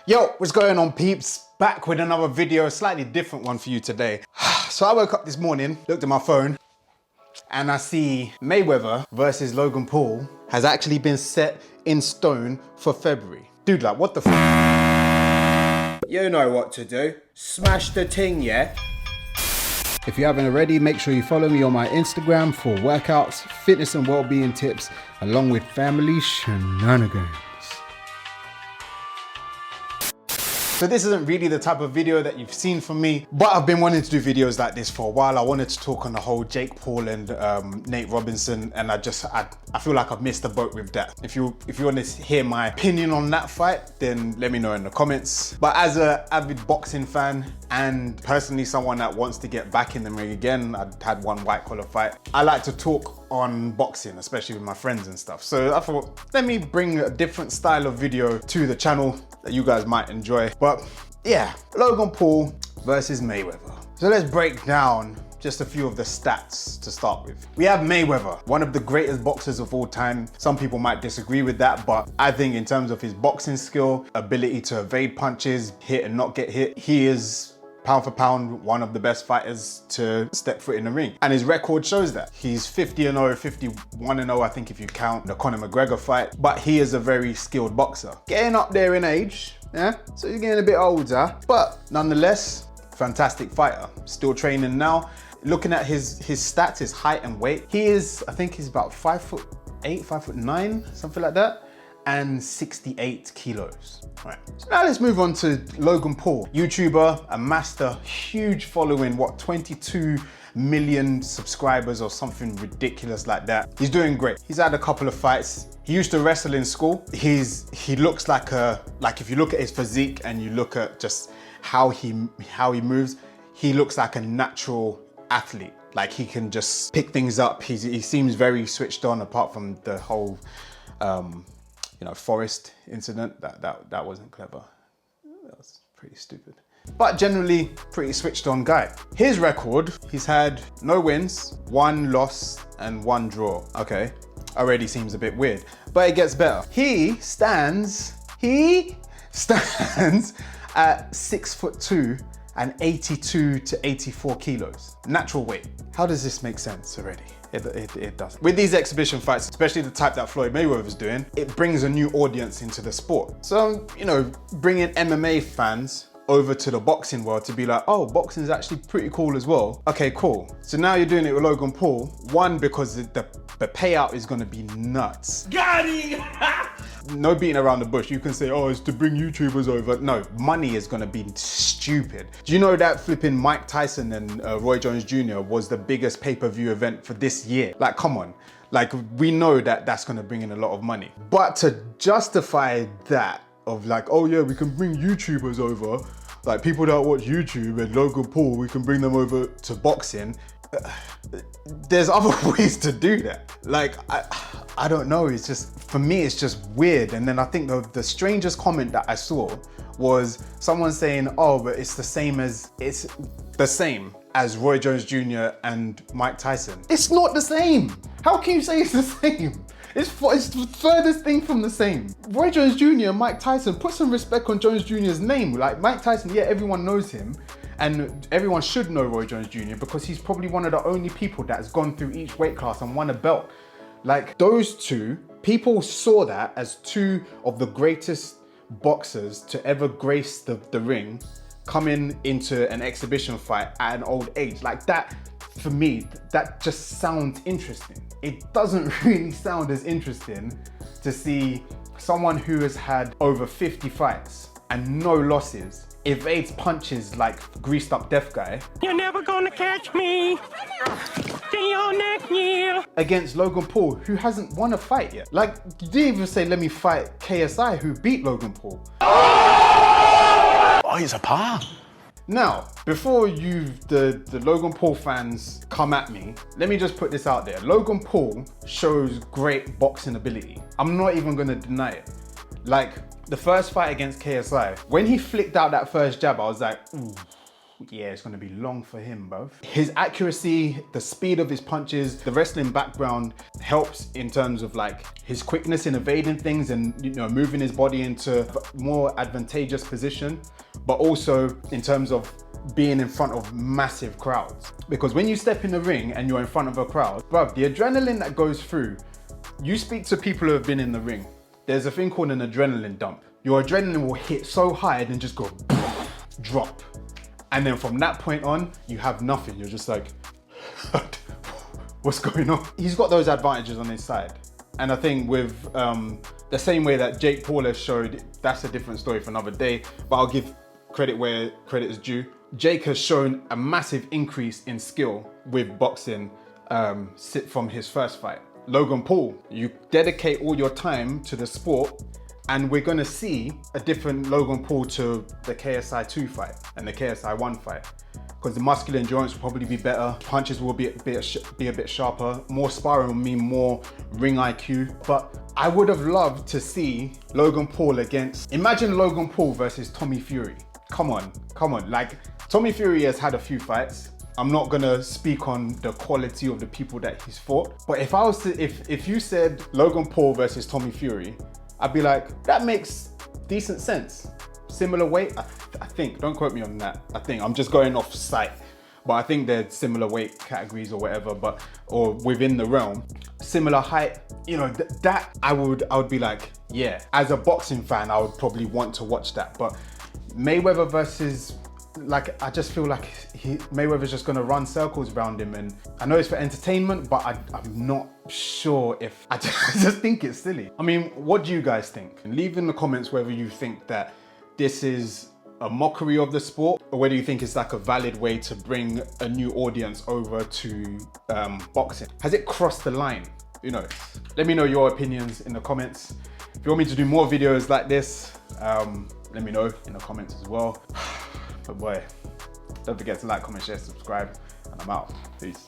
Yo, what's going on, peeps? Back with another video, a slightly different one for you today. So I woke up this morning, looked at my phone, and I see Mayweather versus Logan Paul has actually been set in stone for February. Dude, like, what the f? You know what to do. Smash the ting, yeah? If you haven't already, make sure you follow me on my Instagram for workouts, fitness and well-being tips, along with family shenanigans. So this isn't really the type of video that you've seen from me, but I've been wanting to do videos like this for a while. I wanted to talk on the whole Jake Paul and Nate Robinson, and I feel like I've missed the boat with that. If you want to hear my opinion on that fight, then let me know in the comments. But as an avid boxing fan and personally someone that wants to get back in the ring again, I had one white collar fight. I like to talk on boxing, especially with my friends and stuff. So I thought, let me bring a different style of video to the channel that you guys might enjoy. But yeah, Logan Paul versus Mayweather. So let's break down just a few of the stats to start with. We have Mayweather, one of the greatest boxers of all time. Some people might disagree with that, but I think in terms of his boxing skill, ability to evade punches, hit and not get hit, he is pound for pound one of the best fighters to step foot in the ring. And his record shows that. He's 50-0, 51-0, I think if you count the Conor McGregor fight, but he is a very skilled boxer. Getting up there in age, yeah? So he's getting a bit older, but nonetheless, fantastic fighter. Still training now. Looking at his stats, his height and weight, he is, I think he's about 5'8", 5'9", something like that, and 68 kilos. All right. So now let's move on to Logan Paul. YouTuber, amassed a huge following, what, 22 million subscribers or something ridiculous like that. He's doing great. He's had a couple of fights. He used to wrestle in school. He looks like if you look at his physique and you look at just how he moves, he looks like a natural athlete. Like, he can just pick things up. He seems very switched on, apart from the whole Forest incident. That wasn't clever. That was pretty stupid. But generally, pretty switched on guy. His record, he's had no wins, 1 loss, and 1 draw. Okay, already seems a bit weird, but it gets better. He stands at 6'2" and 82 to 84 kilos. Natural weight. How does this make sense already? It doesn't. With these exhibition fights, especially the type that Floyd Mayweather is doing, it brings a new audience into the sport. So, bringing MMA fans over to the boxing world to be like, oh, boxing is actually pretty cool as well. Okay, cool. So now you're doing it with Logan Paul. One, because the payout is gonna be nuts. Got him! No beating around the bush. You can say, oh, it's to bring YouTubers over. No, money is gonna be stupid. Do you know that flipping Mike Tyson and Roy Jones Jr. was the biggest pay-per-view event for this year? Like, come on. Like, we know that that's gonna bring in a lot of money. But to justify that, of like, oh yeah, we can bring YouTubers over, like people that watch YouTube and Logan Paul, we can bring them over to boxing. There's other ways to do that. Like, I don't know, it's just, for me, it's just weird. And then I think the strangest comment that I saw was someone saying, oh, but it's the same as Roy Jones Jr. and Mike Tyson. It's not the same. How can you say it's the same? It's the furthest thing from the same. Roy Jones Jr. and Mike Tyson, put some respect on Jones Jr.'s name. Like, Mike Tyson, yeah, everyone knows him, and everyone should know Roy Jones Jr. because he's probably one of the only people that's gone through each weight class and won a belt. Like, those two, people saw that as two of the greatest boxers to ever grace the ring, coming into an exhibition fight at an old age. Like, that, for me, that just sounds interesting. It doesn't really sound as interesting to see someone who has had over 50 fights and no losses evades punches like greased up deaf guy. You're never gonna catch me. See you next year. Against Logan Paul, who hasn't won a fight yet. Like, you didn't even say, let me fight KSI, who beat Logan Paul. Oh, he's a par. Now, before the Logan Paul fans come at me, let me just put this out there. Logan Paul shows great boxing ability. I'm not even gonna deny it. Like, the first fight against KSI, when he flicked out that first jab, I was like, ooh, yeah, it's gonna be long for him, bro. His accuracy, the speed of his punches, the wrestling background helps in terms of like his quickness in evading things and, you know, moving his body into a more advantageous position, but also in terms of being in front of massive crowds. Because when you step in the ring and you're in front of a crowd, bruv, the adrenaline that goes through, you speak to people who have been in the ring, there's a thing called an adrenaline dump. Your adrenaline will hit so high and then just go drop. And then from that point on, you have nothing. You're just like, what's going on? He's got those advantages on his side. And I think with the same way that Jake Paul has showed, that's a different story for another day, but I'll give credit where credit is due. Jake has shown a massive increase in skill with boxing from his first fight. Logan Paul, you dedicate all your time to the sport and we're gonna see a different Logan Paul to the KSI 2 fight and the KSI 1 fight. Because the muscular endurance will probably be better, punches will be a bit sharper, more sparring will mean more ring IQ. But I would have loved to see Logan Paul against, imagine Logan Paul versus Tommy Fury. Come on, like Tommy Fury has had a few fights. I'm not gonna speak on the quality of the people that he's fought, but if I was to, if you said Logan Paul versus Tommy Fury, I'd be like, that makes decent sense. Similar weight, I think, don't quote me on that. I think, I'm just going off sight, but I think they're similar weight categories or whatever, but, or within the realm. Similar height, you know, that I would be like, yeah. As a boxing fan, I would probably want to watch that, but Mayweather versus, like, I just feel like Mayweather's just gonna run circles around him, and I know it's for entertainment, but I'm not sure if, I just think it's silly. I mean, what do you guys think? Leave in the comments whether you think that this is a mockery of the sport, or whether you think it's like a valid way to bring a new audience over to boxing. Has it crossed the line? Who knows? Let me know your opinions in the comments. If you want me to do more videos like this, let me know in the comments as well. But boy, don't forget to like, comment, share, subscribe, and I'm out. Peace.